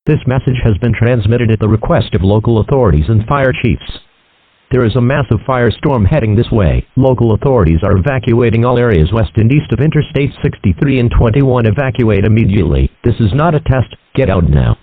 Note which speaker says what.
Speaker 1: This message has been transmitted at the request of local authorities and fire chiefs. There is a massive firestorm heading this way. Local authorities are evacuating all areas west and east of Interstate 63 and 21. Evacuate immediately. This is not a test. Get out now.